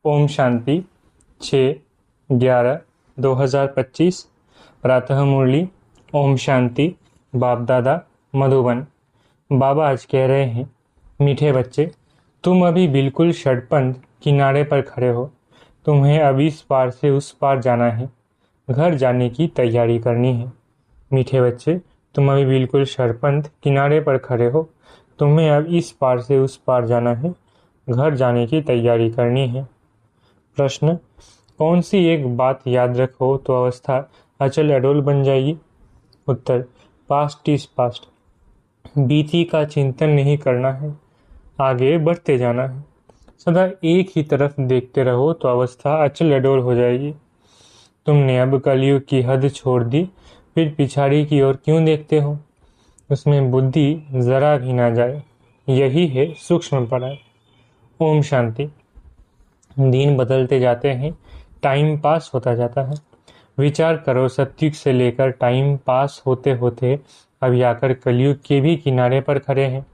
ओम शांति 6/11/2025 प्रातः मुरली। ओम शांति। बाप दादा मधुबन। बाबा आज कह रहे हैं, मीठे बच्चे, तुम अभी बिल्कुल षटपंथ किनारे पर खड़े हो। तुम्हें अब इस पार से उस पार जाना है, घर जाने की तैयारी करनी है। मीठे बच्चे, तुम अभी बिल्कुल षटपंथ किनारे पर खड़े हो। तुम्हें अब इस पार से उस पार जाना है, घर जाने की तैयारी करनी है। प्रश्न, कौन सी एक बात याद रखो तो अवस्था अचल अडोल बन जाएगी? उत्तर, पास्ट इज पास्ट। बीती का चिंतन नहीं करना है, आगे बढ़ते जाना है। सदा एक ही तरफ देखते रहो तो अवस्था अचल अडोल हो जाएगी। तुमने अब कलयुग की हद छोड़ दी, फिर पिछाड़ी की ओर क्यों देखते हो? उसमें बुद्धि जरा भी ना जाए, यही है सूक्ष्म पढ़ाई। ओम शांति। दिन बदलते जाते हैं, टाइम पास होता जाता है। विचार करो, सतयुग से लेकर टाइम पास होते होते अभी आकर कलयुग के भी किनारे पर खड़े हैं।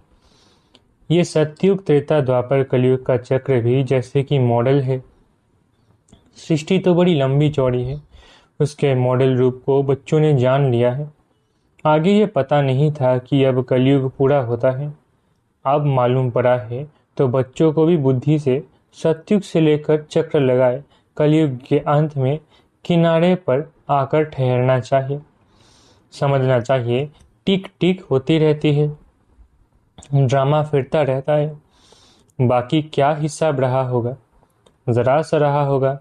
ये सतयुग त्रेता द्वापर कलयुग का चक्र भी जैसे कि मॉडल है। सृष्टि तो बड़ी लंबी चौड़ी है, उसके मॉडल रूप को बच्चों ने जान लिया है। आगे ये पता नहीं था कि अब कलयुग पूरा होता है। अब मालूम पड़ा है तो बच्चों को भी बुद्धि से सतयुग से लेकर चक्र लगाए कलयुग के अंत में किनारे पर आकर ठहरना चाहिए। समझना चाहिए, टिक टिक होती रहती है, ड्रामा फिरता रहता है। बाकी क्या हिसाब रहा होगा? जरा सा रहा होगा,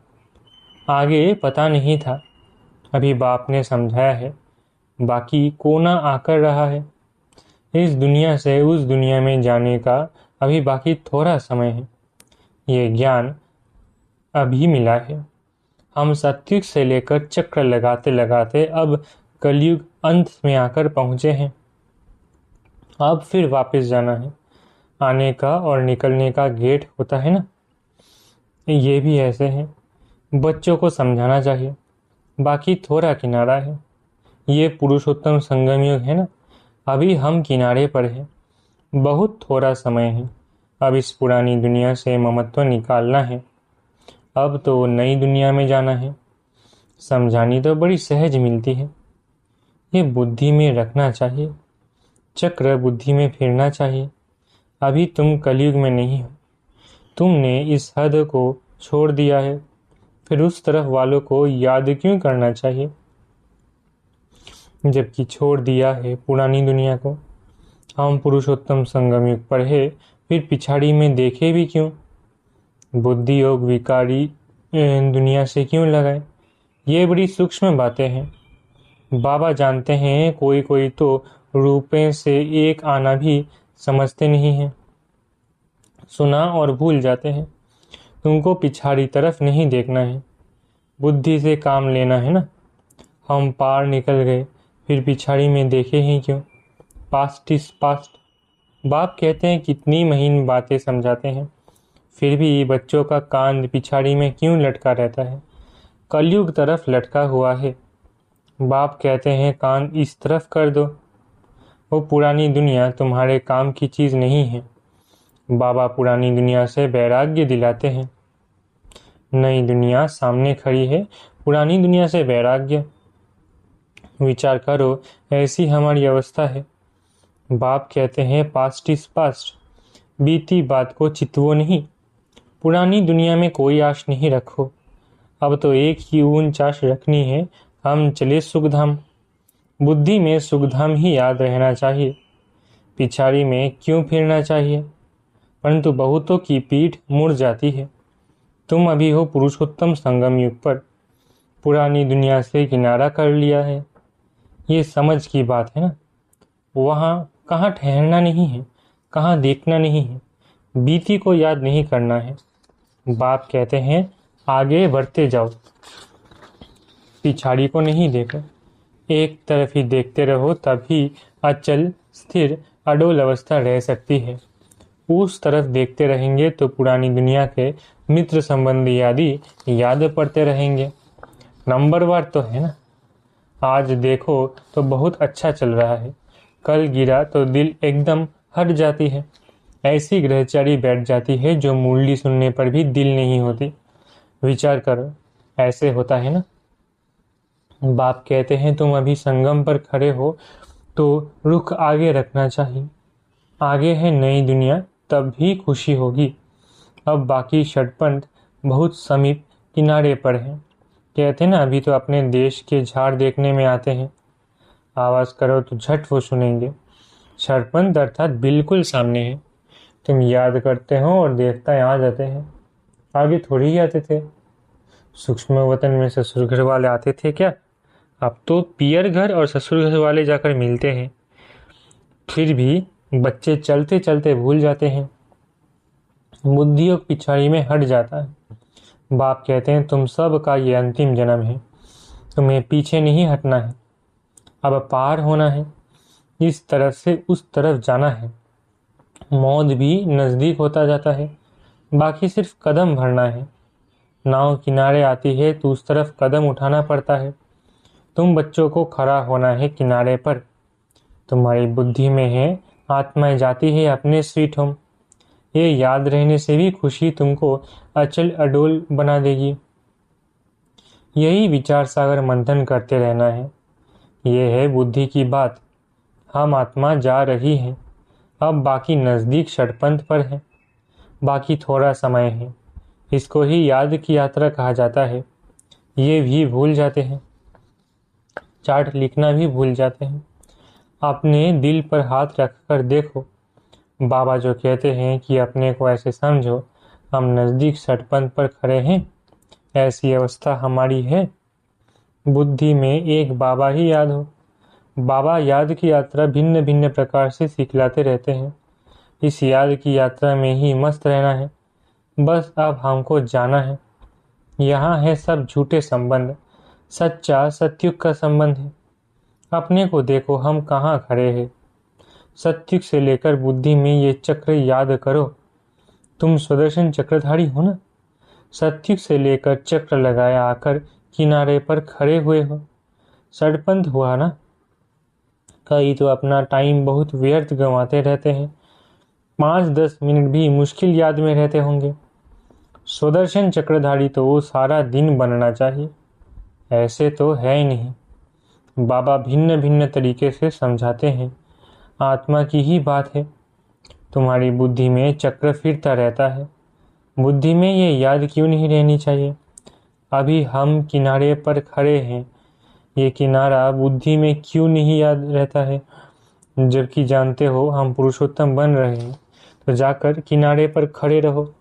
आगे पता नहीं था। अभी बाप ने समझाया है, बाकी कोना आकर रहा है। इस दुनिया से उस दुनिया में जाने का अभी बाकी थोड़ा समय है। ये ज्ञान अभी मिला है। हम सतयुग से लेकर चक्र लगाते लगाते अब कलयुग अंत में आकर पहुंचे हैं। अब फिर वापस जाना है। आने का और निकलने का गेट होता है ना, ये भी ऐसे है। बच्चों को समझाना चाहिए, बाकी थोड़ा किनारा है। ये पुरुषोत्तम संगम युग है ना, अभी हम किनारे पर हैं। बहुत थोड़ा समय है। अब इस पुरानी दुनिया से ममत्व निकालना है। अब तो नई दुनिया में जाना है। समझानी तो बड़ी सहज मिलती है। ये बुद्धि में रखना चाहिए, चक्र बुद्धि में फिरना चाहिए। अभी तुम कलयुग में नहीं हो, तुमने इस हद को छोड़ दिया है, फिर उस तरफ वालों को याद क्यों करना चाहिए? जबकि छोड़ दिया है पुरानी दुनिया को। हम पुरुषोत्तम संगम युग पर है, फिर पिछाड़ी में देखे भी क्यों? बुद्धि योग विकारी दुनिया से क्यों लगाए? ये बड़ी सूक्ष्म बातें हैं। बाबा जानते हैं, कोई कोई तो रूपे से एक आना भी समझते नहीं हैं। सुना और भूल जाते हैं। तुमको पिछाड़ी तरफ नहीं देखना है, बुद्धि से काम लेना है ना। हम पार निकल गए, फिर पिछाड़ी में देखे ही क्यों? Past is past. बाप कहते हैं, कितनी महीन बातें समझाते हैं, फिर भी बच्चों का कान पिछाड़ी में क्यों लटका रहता है? कलयुग तरफ लटका हुआ है। बाप कहते हैं, कान इस तरफ कर दो। वो पुरानी दुनिया तुम्हारे काम की चीज नहीं है। बाबा पुरानी दुनिया से वैराग्य दिलाते हैं। नई दुनिया सामने खड़ी है, पुरानी दुनिया से वैराग्य। विचार करो, ऐसी हमारी अवस्था है। बाप कहते हैं, पास्ट इज पास्ट। बीती बात को चितवो नहीं। पुरानी दुनिया में कोई आश नहीं रखो। अब तो एक ही ऊंच आश रखनी है, हम चले सुखधाम। बुद्धि में सुखधाम ही याद रहना चाहिए, पिछाड़ी में क्यों फिरना चाहिए? परंतु बहुतों की पीठ मुड़ जाती है। तुम अभी हो पुरुषोत्तम संगम युग पर, पुरानी दुनिया से किनारा कर लिया है। ये समझ की बात है ना। वहाँ कहाँ ठहरना नहीं है, कहाँ देखना नहीं है, बीती को याद नहीं करना है। बाप कहते हैं, आगे बढ़ते जाओ, पिछाड़ी को नहीं देखो। एक तरफ ही देखते रहो, तभी अचल स्थिर अडोल अवस्था रह सकती है। उस तरफ देखते रहेंगे तो पुरानी दुनिया के मित्र संबंधी आदि याद पड़ते रहेंगे। नंबरवार तो है ना। आज देखो तो बहुत अच्छा चल रहा है, कल गिरा तो दिल एकदम हट जाती है। ऐसी ग्रहचारी बैठ जाती है जो मुरली सुनने पर भी दिल नहीं होती। विचार करो, ऐसे होता है ना। बाप कहते हैं तुम अभी संगम पर खड़े हो तो रुख आगे रखना चाहिए। आगे है नई दुनिया, तब भी खुशी होगी। अब बाकी षटपंथ बहुत समीप किनारे पर हैं। कहते ना अभी तो अपने देश के झाड़ देखने में आते हैं। आवाज करो तो झट वो सुनेंगे। षटपंथ अर्थात बिल्कुल सामने है। तुम याद करते हो और देवता आ जाते हैं। आगे थोड़ी ही आते थे। सूक्ष्म वतन में ससुर घर वाले आते थे क्या? अब तो पियर घर और ससुर घर वाले जाकर मिलते हैं। फिर भी बच्चे चलते चलते भूल जाते हैं। बुद्धि और पिछाड़ी में हट जाता है। बाप कहते हैं तुम सब का ये अंतिम जन्म है। तुम्हें पीछे नहीं हटना है, अब पार होना है। इस तरफ से उस तरफ जाना है। मौत भी नजदीक होता जाता है, बाकी सिर्फ कदम भरना है। नाव किनारे आती है तो उस तरफ कदम उठाना पड़ता है। तुम बच्चों को खड़ा होना है किनारे पर। तुम्हारी बुद्धि में है आत्माएं जाती है अपने स्वीट होम। ये याद रहने से भी खुशी तुमको अचल अडोल बना देगी। यही विचार सागर मंथन करते रहना है। ये है बुद्धि की बात। हम आत्मा जा रही है। अब बाकी नजदीक षटपंथ पर है। बाकी थोड़ा समय है। इसको ही याद की यात्रा कहा जाता है। ये भी भूल जाते हैं। चार्ट लिखना भी भूल जाते हैं। अपने दिल पर हाथ रखकर देखो। बाबा जो कहते हैं कि अपने को ऐसे समझो हम नजदीक षटपंथ पर खड़े हैं, ऐसी अवस्था हमारी है। बुद्धि में एक बाबा ही याद हो। बाबा याद की यात्रा भिन्न भिन्न प्रकार से सिखलाते रहते हैं। इस याद की यात्रा में ही मस्त रहना है। बस अब हमको जाना है। यहाँ है सब झूठे संबंध, सच्चा सत्युग का संबंध है। अपने को देखो हम कहाँ खड़े हैं। सत्युग से लेकर बुद्धि में ये चक्र याद करो। तुम सुदर्शन चक्रधारी हो ना। सत्युग से लेकर चक्र लगाया आकर किनारे पर खड़े हुए हो। षटपंथ हुआ ना। कई तो अपना टाइम बहुत व्यर्थ गंवाते रहते हैं। 5-10 मिनट भी मुश्किल याद में रहते होंगे। सुदर्शन चक्रधारी तो वो सारा दिन बनना चाहिए। ऐसे तो है ही नहीं। बाबा भिन्न भिन्न तरीके से समझाते हैं। आत्मा की ही बात है। तुम्हारी बुद्धि में चक्र फिरता रहता है। बुद्धि में ये याद क्यों नहीं रहनी चाहिए? अभी हम किनारे पर खड़े हैं। ये किनारा बुद्धि में क्यों नहीं याद रहता है? जबकि जानते हो हम पुरुषोत्तम बन रहे हैं, तो जाकर किनारे पर खड़े रहो।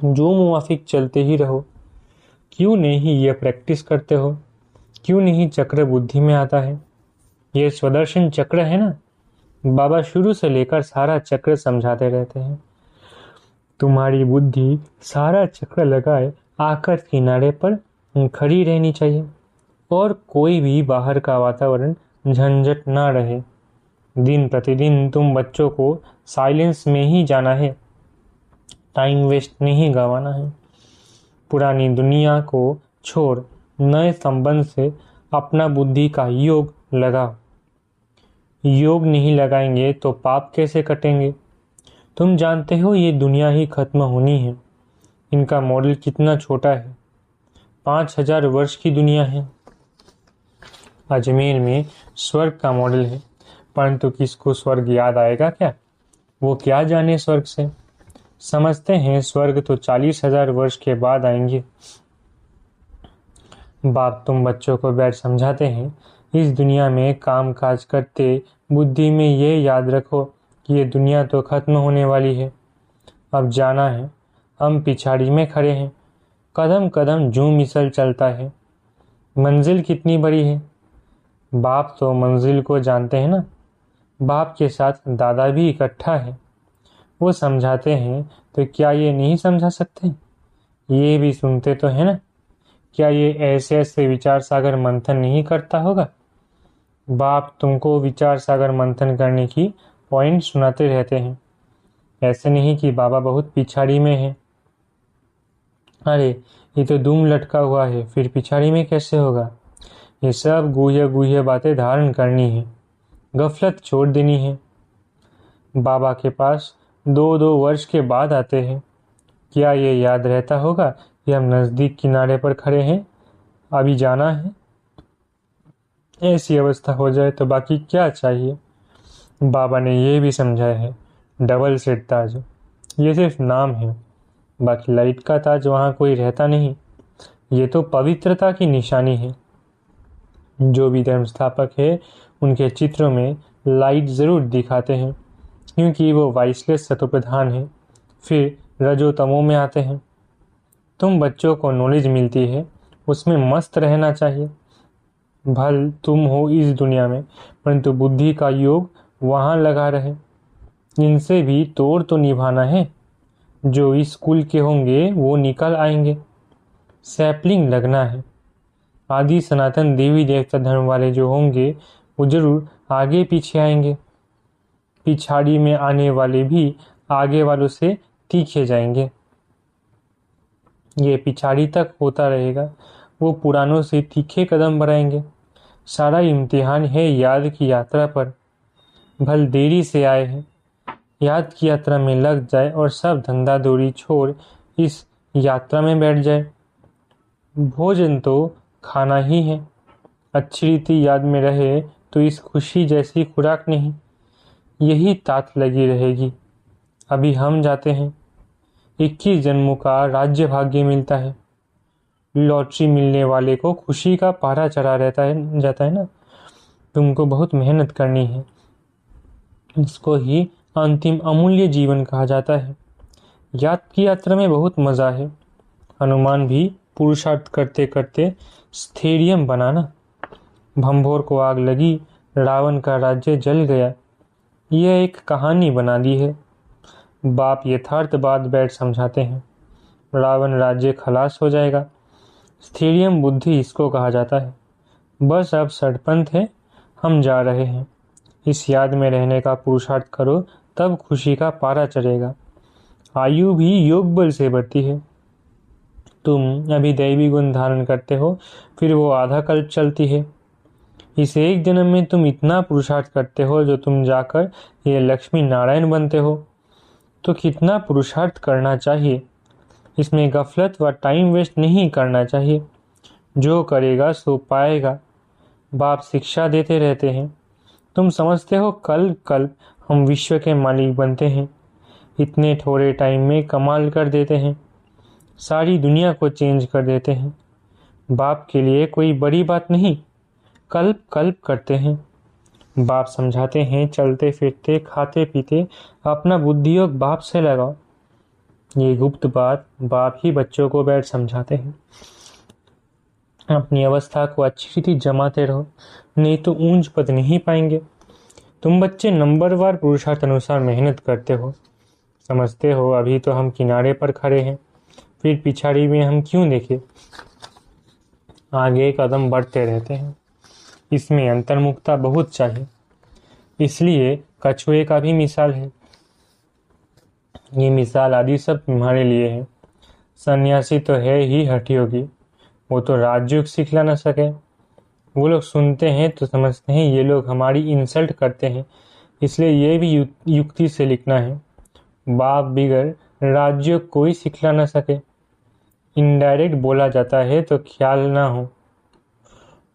जो मुवाफिक चलते ही रहो। क्यों नहीं ये प्रैक्टिस करते हो? क्यों नहीं चक्र बुद्धि में आता है? ये स्वदर्शन चक्र है ना। बाबा शुरू से लेकर सारा चक्र समझाते रहते हैं। तुम्हारी बुद्धि सारा चक्र लगाए आकर किनारे पर खड़ी रहनी चाहिए और कोई भी बाहर का वातावरण झंझट ना रहे। दिन प्रतिदिन तुम बच्चों को साइलेंस में ही जाना है। टाइम वेस्ट नहीं गंवाना है। पुरानी दुनिया को छोड़ नए संबंध से अपना बुद्धि का योग लगाओ। योग नहीं लगाएंगे तो पाप कैसे कटेंगे? तुम जानते हो ये दुनिया ही खत्म होनी है। इनका मॉडल कितना छोटा है। 5000 वर्ष की दुनिया है। अजमेर में स्वर्ग का मॉडल है, परंतु किसको स्वर्ग याद आएगा क्या? वो क्या जाने स्वर्ग से। समझते हैं स्वर्ग तो 40,000 वर्ष के बाद आएंगे। बाप तुम बच्चों को बैठ समझाते हैं। इस दुनिया में काम काज करते बुद्धि में ये याद रखो कि ये दुनिया तो खत्म होने वाली है। अब जाना है। हम पिछाड़ी में खड़े हैं। कदम कदम जूं मिसल चलता है। मंजिल कितनी बड़ी है। बाप तो मंजिल को जानते हैं ना। बाप के साथ दादा भी इकट्ठा है। वो समझाते हैं तो क्या ये नहीं समझा सकते? ये भी सुनते तो है ना। क्या ये ऐसे ऐसे विचार सागर मंथन नहीं करता होगा? बाप तुमको विचार सागर मंथन करने की पॉइंट सुनाते रहते हैं। ऐसे नहीं कि बाबा बहुत पिछाड़ी में है। अरे ये तो दुम लटका हुआ है, फिर पिछाड़ी में कैसे होगा? ये सब गुह्य गुह्य बातें धारण करनी है। गफलत छोड़ देनी है। बाबा के पास 2-2 वर्ष के बाद आते हैं। क्या ये याद रहता होगा कि हम नज़दीक किनारे पर खड़े हैं, अभी जाना है? ऐसी अवस्था हो जाए तो बाकी क्या चाहिए। बाबा ने ये भी समझाया है, डबल सेट ताज ये सिर्फ नाम है, बाकी लाइट का ताज वहाँ कोई रहता नहीं। ये तो पवित्रता की निशानी है। जो भी धर्म स्थापक है उनके चित्रों में लाइट ज़रूर दिखाते हैं, क्योंकि वो वाइसलेस सतोप्रधान है, फिर रजो तमो में आते हैं। तुम बच्चों को नॉलेज मिलती है, उसमें मस्त रहना चाहिए। भल तुम हो इस दुनिया में, परंतु बुद्धि का योग वहाँ लगा रहे। इनसे भी तोड़ तो निभाना है। जो इस कुल के होंगे वो निकल आएंगे। सैपलिंग लगना है। आदि सनातन देवी देवता धर्म वाले जो होंगे वो जरूर आगे पीछे आएंगे। पिछाड़ी में आने वाले भी आगे वालों से तीखे जाएंगे। ये पिछाड़ी तक होता रहेगा। वो पुरानों से तीखे कदम बढ़ाएंगे। सारा इम्तिहान है याद की यात्रा पर। भल देरी से आए हैं, याद की यात्रा में लग जाए और सब धंधा दौड़ी छोड़ इस यात्रा में बैठ जाए। भोजन तो खाना ही है। अच्छी रीति याद में रहे तो इस खुशी जैसी खुराक नहीं। यही तात लगी रहेगी। अभी हम जाते हैं। 21 जन्मों का राज्य भाग्य मिलता है। लॉटरी मिलने वाले को खुशी का पारा चढ़ा रहता है जाता है ना। तुमको बहुत मेहनत करनी है। इसको ही अंतिम अमूल्य जीवन कहा जाता है। याद की यात्रा में बहुत मजा है। हनुमान भी पुरुषार्थ करते करते स्थैर्य बनाना। भंभोर को आग लगी, रावण का राज्य जल गया। यह एक कहानी बना दी है। बाप यथार्थ बात बैठ समझाते हैं। रावण राज्य खलास हो जाएगा। स्थैर्य बुद्धि इसको कहा जाता है। बस अब सड़पंथ है, हम जा रहे हैं। इस याद में रहने का पुरुषार्थ करो, तब खुशी का पारा चढ़ेगा। आयु भी योग बल से बढ़ती है। तुम अभी दैवी गुण धारण करते हो, फिर वो आधा कल्प चलती है। इस एक जन्म में तुम इतना पुरुषार्थ करते हो जो तुम जाकर ये लक्ष्मी नारायण बनते हो। तो कितना पुरुषार्थ करना चाहिए। इसमें गफलत व टाइम वेस्ट नहीं करना चाहिए। जो करेगा सो पाएगा। बाप शिक्षा देते रहते हैं। तुम समझते हो कल कल हम विश्व के मालिक बनते हैं। इतने थोड़े टाइम में कमाल कर देते हैं। सारी दुनिया को चेंज कर देते हैं। बाप के लिए कोई बड़ी बात नहीं, कल्प कल्प करते हैं। बाप समझाते हैं, चलते फिरते खाते पीते अपना बुद्धि योग बाप से लगाओ। ये गुप्त बात बाप ही बच्चों को बैठ समझाते हैं। अपनी अवस्था को अच्छी रीति जमाते रहो, नहीं तो ऊंच पद नहीं पाएंगे। तुम बच्चे नंबरवार पुरुषार्थ अनुसार मेहनत करते हो। समझते हो अभी तो हम किनारे पर खड़े हैं, फिर पिछाड़ी में हम क्यों देखें। आगे कदम बढ़ते रहते हैं। इसमें अंतर्मुखता बहुत चाहिए। इसलिए कछुए का भी मिसाल है। ये मिसाल आदि सब तुम्हारे लिए है। सन्यासी तो है ही हठयोगी, वो तो राजयोग सिखला न सके। वो लोग सुनते हैं तो समझते हैं ये लोग हमारी इंसल्ट करते हैं, इसलिए ये भी युक्ति से लिखना है। बाप बिगड़ राजयोग कोई सिखला न सके। इनडायरेक्ट बोला जाता है तो ख्याल ना हो।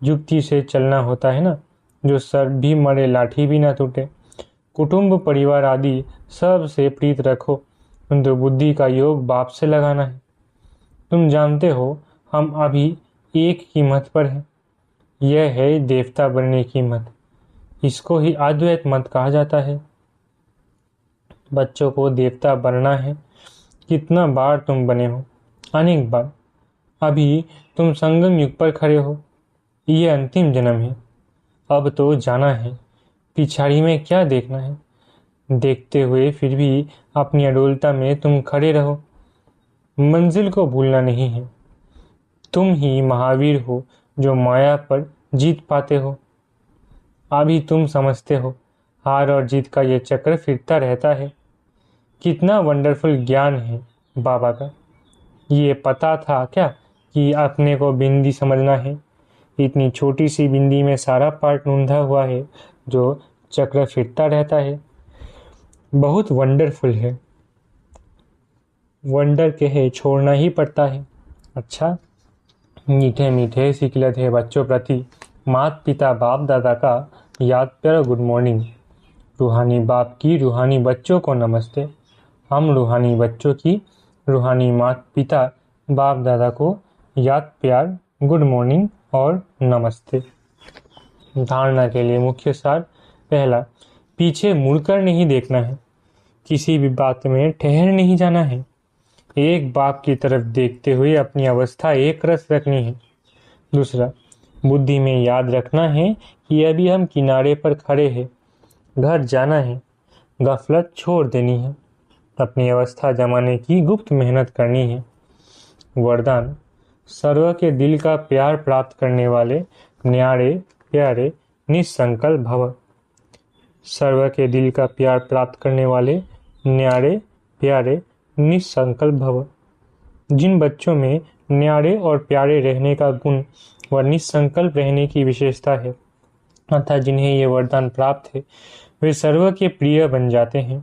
युक्ति से चलना होता है ना। जो सर भी मरे लाठी भी ना टूटे। कुटुंब परिवार आदि सब से प्रीत रखो, किंतु बुद्धि का योग बाप से लगाना है। तुम जानते हो हम अभी एक ही मत पर हैं। यह है देवता बनने की मत। इसको ही अद्वैत मत कहा जाता है। बच्चों को देवता बनना है। कितना बार तुम बने हो, अनेक बार। अभी तुम संगम युग पर खड़े हो। ये अंतिम जन्म है। अब तो जाना है। पिछाड़ी में क्या देखना है। देखते हुए फिर भी अपनी अडोलता में तुम खड़े रहो। मंजिल को भूलना नहीं है। तुम ही महावीर हो जो माया पर जीत पाते हो। अभी तुम समझते हो हार और जीत का ये चक्र फिरता रहता है। कितना वंडरफुल ज्ञान है बाबा का। ये पता था क्या कि अपने को बिंदी समझना है। इतनी छोटी सी बिंदी में सारा पार्ट ढूंढा हुआ है जो चक्र फिरता रहता है। बहुत वंडरफुल है। वंडर कहे छोड़ना ही पड़ता है। अच्छा, मीठे मीठे सिकलत है बच्चों प्रति माता पिता बाप दादा का याद प्यारा गुड मॉर्निंग। रूहानी बाप की रूहानी बच्चों को नमस्ते। हम रूहानी बच्चों की रूहानी माता पिता बाप दादा को याद प्यार गुड मॉर्निंग और नमस्ते। धारणा के लिए मुख्य सार। पहला, पीछे मुड़कर नहीं देखना है, किसी भी बात में ठहर नहीं जाना है। एक बाप की तरफ देखते हुए अपनी अवस्था एक रस रखनी है। दूसरा, बुद्धि में याद रखना है कि अभी हम किनारे पर खड़े हैं, घर जाना है, गफलत छोड़ देनी है, अपनी अवस्था जमाने की गुप्त मेहनत करनी है। वरदान, सर्व के दिल का प्यार प्राप्त करने वाले न्यारे प्यारे निसंकल्प भव। सर्व के दिल का प्यार प्राप्त करने वाले न्यारे प्यारे निसंकल्प भव। जिन बच्चों में न्यारे और प्यारे रहने का गुण व निसंकल्प रहने की विशेषता है, अर्थात जिन्हें ये वरदान प्राप्त है, वे सर्व के प्रिय बन जाते हैं,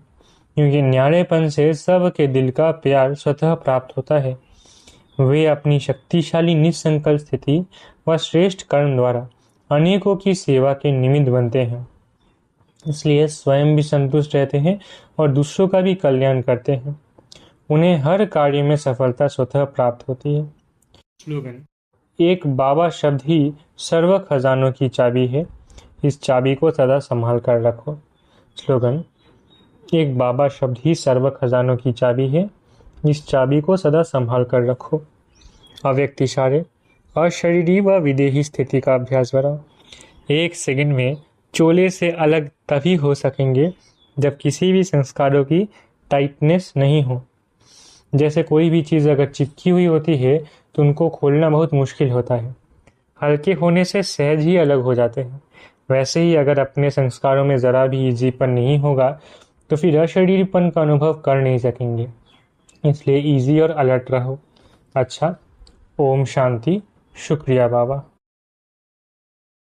क्योंकि न्यारेपन से सब के दिल का प्यार स्वतः प्राप्त होता है। वे अपनी शक्तिशाली निसंकल्प स्थिति व श्रेष्ठ कर्म द्वारा अनेकों की सेवा के निमित्त बनते हैं, इसलिए स्वयं भी संतुष्ट रहते हैं और दूसरों का भी कल्याण करते हैं। उन्हें हर कार्य में सफलता स्वतः प्राप्त होती है। स्लोगन, एक बाबा शब्द ही सर्व खजानों की चाबी है, इस चाबी को सदा संभाल कर रखो। स्लोगन, एक बाबा शब्द ही सर्व खजानों की चाबी है, इस चाबी को सदा संभाल कर रखो। अव्यक्त इशारे, अशरीरी व विदेही स्थिति का अभ्यास बढ़ाओ। एक सेकंड में चोले से अलग तभी हो सकेंगे जब किसी भी संस्कारों की टाइटनेस नहीं हो। जैसे कोई भी चीज़ अगर चिपकी हुई होती है तो उनको खोलना बहुत मुश्किल होता है, हल्के होने से सहज ही अलग हो जाते हैं। वैसे ही अगर अपने संस्कारों में ज़रा भी ईजीपन नहीं होगा तो फिर अशरीरीपन का अनुभव कर नहीं सकेंगे। इसलिए ईजी और अलर्ट रहो। अच्छा, ओम शांति। शुक्रिया बाबा।